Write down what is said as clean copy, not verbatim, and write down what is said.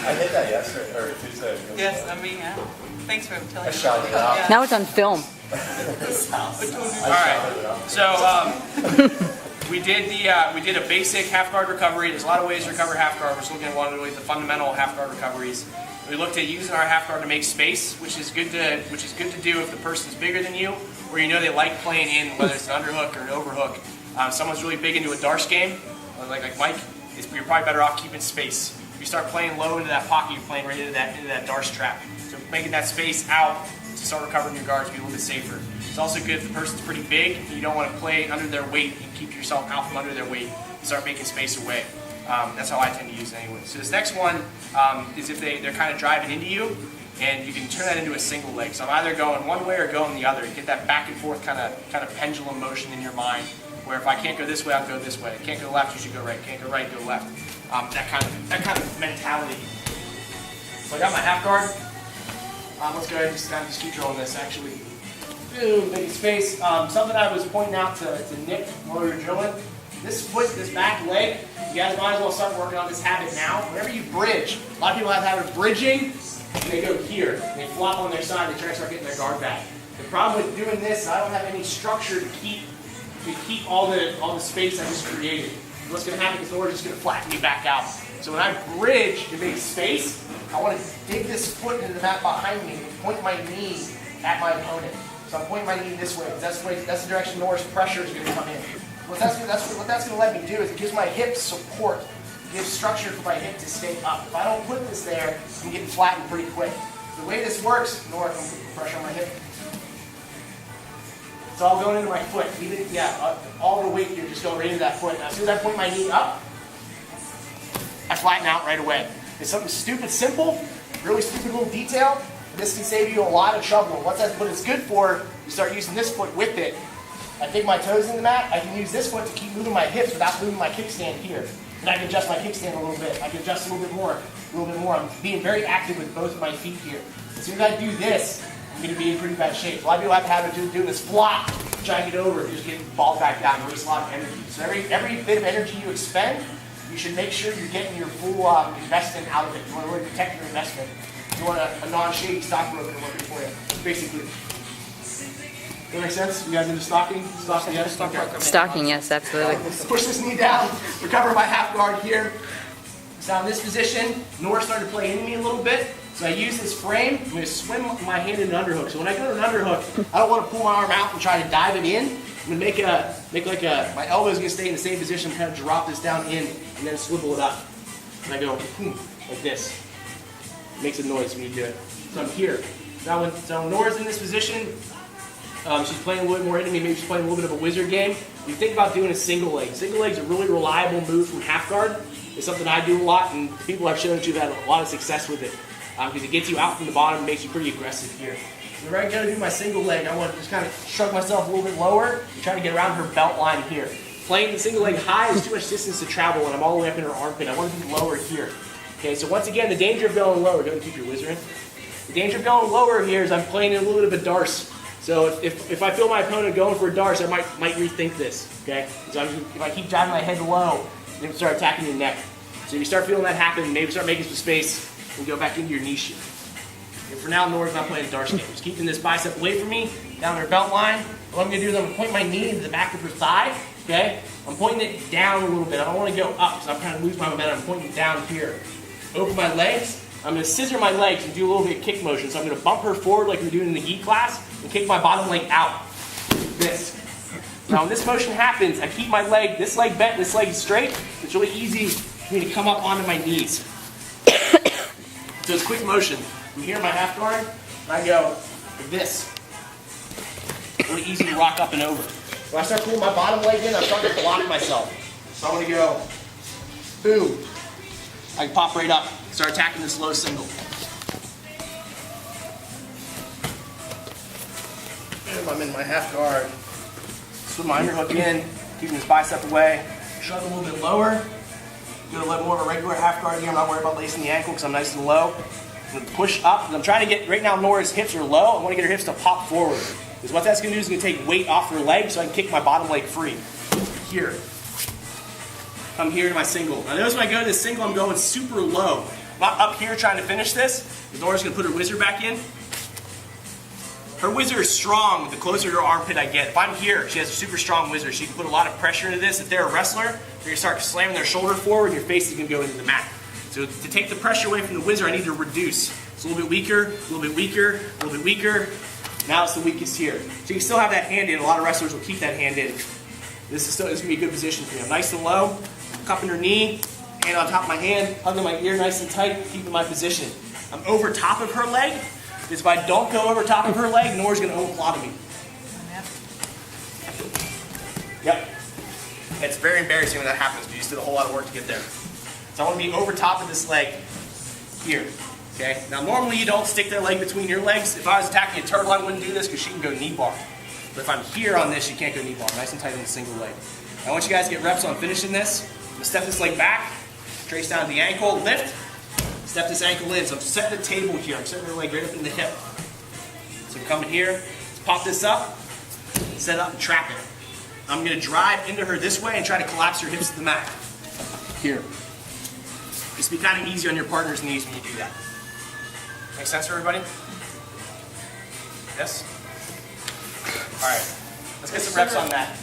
I hit that yesterday, or Tuesday. Yes, I mean, yeah. Thanks for telling I me. shouted it out. Yeah. Now it's on film. Alright, so we did a basic half guard recovery. There's a lot of ways to recover half guard. We're just looking at one of the fundamental half guard recoveries. We looked at using our half guard to make space, which is good to do if the person's bigger than you, or you know they like playing in, whether it's an underhook or an overhook. Someone's really big into a darce game, like Mike. You're probably better off keeping space. If you start playing low into that pocket, you're playing right into that darce trap. So making that space out to start recovering your guards, be a little bit safer. It's also good if the person's pretty big and you don't want to play under their weight and keep yourself out from under their weight and start making space away. That's how I tend to use it anyway. So this next one is if they're kind of driving into you, and you can turn that into a single leg. So I'm either going one way or going the other. You get that back and forth kind of pendulum motion in your mind, where if I can't go this way, I'll go this way. Can't go left, you should go right. Can't go right, go left. That kind of mentality. So I got my half guard. Let's go ahead and just keep drilling this. Actually, boom, making space. Something I was pointing out to Nick while we were drilling. This foot, this back leg, you guys might as well start working on this habit now. Whenever you bridge, a lot of people have the habit of bridging, and they go here, and they flop on their side, they try to start getting their guard back. The problem with doing this, I don't have any structure to keep all the space I just created. What's going to happen is the Lord's just going to flatten me back out. So when I bridge to make space, I want to dig this foot into the mat behind me and point my knee at my opponent. So I'm pointing my knee this way, because that's the direction Nora's pressure is going to come in. What that's going to let me do is it gives my hip support. It gives structure for my hip to stay up. If I don't put this there, I'm getting flattened pretty quick. The way this works, Nora, I'm putting pressure on my hip. It's all going into my foot. All the weight here just going right into that foot. Now, as soon as I point my knee up, I flatten out right away. It's something stupid simple, really stupid little detail. This can save you a lot of trouble. What it's good for, you start using this foot with it. I take my toes in the mat, I can use this foot to keep moving my hips without moving my kickstand here. And I can adjust my kickstand a little bit. I can adjust a little bit more. I'm being very active with both of my feet here. As soon as I do this, I'm going to be in pretty bad shape. A lot of people have a habit of doing this flop, trying to get over, just get balled back down, and waste a lot of energy. So every bit of energy you expend, you should make sure you're getting your full investment out of it. You want to really protect your investment. You want a non-shady stockbroker working for you, basically. Does that make sense? You guys into stocking? Stocking, yes? Okay. Stocking, yes, absolutely. Push this knee down, recover my half guard here. So in this position, Nora started to play into me a little bit. So I use this frame, I'm going to swim my hand in an underhook. So when I go to an underhook, I don't want to pull my arm out and try to dive it in. I'm going to my elbow's going to stay in the same position, kind of drop this down in, and then swivel it up. And I go, like this. It makes a noise when you do it. So I'm here. Now when Nora's in this position, she's playing a little bit more into me, maybe she's playing a little bit of a wizard game. You think about doing a single leg. Single leg's a really reliable move from half guard. It's something I do a lot, and people have shown that you've had a lot of success with it. Because it gets you out from the bottom and makes you pretty aggressive here. So when I go to do my single leg, I want to just kind of shrug myself a little bit lower and try to get around her belt line here. Playing the single leg high is too much distance to travel when I'm all the way up in her armpit. I want to be lower here. Okay, so once again, the danger of going lower, go ahead and keep your whizzer in. The danger of going lower here is I'm playing in a little bit of a darce. So if I feel my opponent going for a darce, I might rethink this. Okay, so if I keep driving my head low, then start attacking your neck. So if you start feeling that happen, maybe start making some space and go back into your niche. And for now, Nora's not playing a darce game. Just keeping this bicep away from me, down her belt line. What I'm going to do is I'm going to point my knee into the back of her thigh. Okay, I'm pointing it down a little bit. I don't want to go up because I'm kind of losing my momentum. I'm pointing it down here. Open my legs. I'm going to scissor my legs and do a little bit of kick motion. So I'm going to bump her forward like we were doing in the gi class and kick my bottom leg out. This. Now when this motion happens, I keep my leg, this leg bent, this leg straight. It's really easy for me to come up onto my knees. So it's quick motion. I'm here in my half guard, and I go like this. Really easy to rock up and over. When I start pulling my bottom leg in, I'm starting to block myself. So I'm going to go, boom. I can pop right up, start attacking this low single. Boom, I'm in my half guard. Swim my underhook in, keeping this bicep away. Shrug a little bit lower. Go a little more of a regular half guard here. I'm not worried about lacing the ankle because I'm nice and low. I'm going to push up. I'm trying to get, right now Nora's hips are low. I want to get her hips to pop forward. Because what that's going to do is going to take weight off her leg so I can kick my bottom leg free. Here. Come here to my single. Now notice when I go to this single, I'm going super low. I'm not up here trying to finish this. Nora's gonna put her whizzer back in. Her whizzer is strong the closer to her armpit I get. If I'm here, she has a super strong whizzer. She can put a lot of pressure into this. If they're a wrestler, they're gonna start slamming their shoulder forward and your face is gonna go into the mat. So to take the pressure away from the whizzer, I need to reduce. It's a little bit weaker, a little bit weaker, a little bit weaker. Now it's the weakest here. So you can still have that hand in. A lot of wrestlers will keep that hand in. This gonna be a good position for you. I'm nice and low, cupping her knee, hand on top of my hand, hugging my ear nice and tight, keeping my position. I'm over top of her leg. Because if I don't go over top of her leg, Nora's gonna omoplata me. Yep. It's very embarrassing when that happens, but you just did a whole lot of work to get there. So I want to be over top of this leg here. Okay? Now normally you don't stick their leg between your legs. If I was attacking a turtle, I wouldn't do this because she can go knee bar. But if I'm here on this, she can't go knee bar. Nice and tight on the single leg. I want you guys to get reps on finishing this. I'm going to step this leg back, trace down the ankle, lift, step this ankle in. So I'm setting the table here. I'm setting her leg right up in the hip. So I'm coming here, let's pop this up, set up and trap it. I'm going to drive into her this way and try to collapse her hips to the mat. Here. Just be kind of easy on your partner's knees when you do that. Make sense for everybody? Yes? All right. Let's get some reps on that.